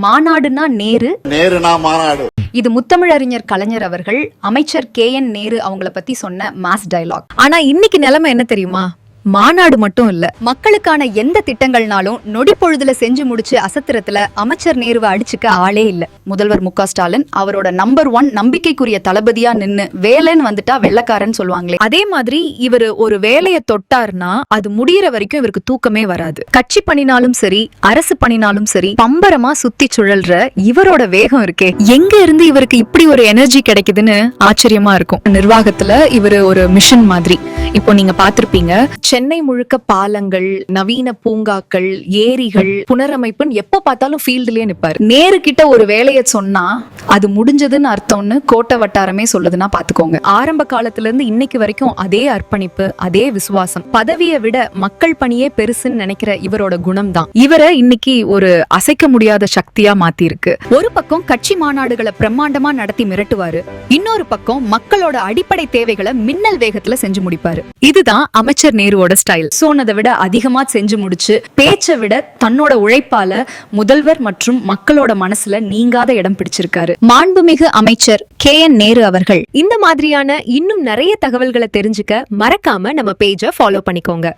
மாநாடுனா நேரு, நேருனா மாநாடு. இது முத்தமிழறிஞர் கலைஞர் அவர்கள் அமைச்சர் KN நேரு அவங்கள பத்தி சொன்ன மாஸ் டயலாக். ஆனா இன்னைக்கு நிலைமை என்ன தெரியுமா? மாநாடு மட்டும் இல்ல, மக்களுக்கான எந்த திட்டங்கள்னாலும் நொடி பொழுதுல செஞ்சு முடிச்சு அசத்திரத்துல அமைச்சர் நேருவை அடிச்சுக்க ஆளே இல்ல. முதல்வர் மு.க. ஸ்டாலின் அவரோட நம்பர் 1 நம்பிக்கைக்குரிய தளபதியா நின்னு வேலைன்னு வந்துட்டா வெள்ளக்காரன் சொல்லுவாங்களே, அதே மாதிரி இவரு ஒரு வேலையை தொட்டார்னா அது முடியற வரைக்கும் இவருக்கு தூக்கமே வராது. கட்சி பணினாலும் சரி, அரசு பணினாலும் சரி, பம்பரமா சுத்தி சுழல்ற இவரோட வேகம் இருக்கே, எங்க இருந்து இவருக்கு இப்படி ஒரு எனர்ஜி கிடைக்குதுன்னு ஆச்சரியமா இருக்கும். நிர்வாகத்துல இவரு ஒரு மிஷன் மாதிரி. இப்போ நீங்க பாத்திருப்பீங்க, சென்னை முழுக்க பாலங்கள், நவீன பூங்காக்கள், ஏரிகள், புனரமைப்புன்னு எப்ப பார்த்தாலும் ஃபீல்டுலயே நிப்பாரு. நேரு கிட்ட ஒரு வேலையை சொன்னா அது முடிஞ்சதுன்னு அர்த்தம்னு கோட்டை வட்டாரமே சொல்லுதுன்னா பாத்துக்கோங்க. ஆரம்ப காலத்துல இருந்து இன்னைக்கு வரைக்கும் அதே அர்ப்பணிப்பு, அதே விசுவாசம். பதவியை விட மக்கள் பணியே பெருசுன்னு நினைக்கிற இவரோட குணம் தான் இவரை இன்னைக்கு ஒரு அசைக்க முடியாத சக்தியா மாத்தி இருக்கு. ஒரு பக்கம் கட்சி மாநாடுகளை பிரம்மாண்டமா நடத்தி மிரட்டுவாரு, இன்னொரு பக்கம் மக்களோட அடிப்படை தேவைகளை மின்னல் வேகத்துல செஞ்சு முடிப்பாரு. இதுதான் அமைச்சர் நேருவோட ஸ்டைல். சோனதை விட அதிகமா செஞ்சு முடிச்சு, பேச்சை விட தன்னோட உழைப்பால முதல்வர் மற்றும் மக்களோட மனசுல நீங்காத இடம் பிடிச்சிருக்காரு மாண்புமிகு அமைச்சர் KN நேரு அவர்கள். இந்த மாதிரியான இன்னும் நிறைய தகவல்களை தெரிஞ்சுக்க மறக்காம நம்ம பேஜை ஃபாலோ பண்ணிக்கோங்க.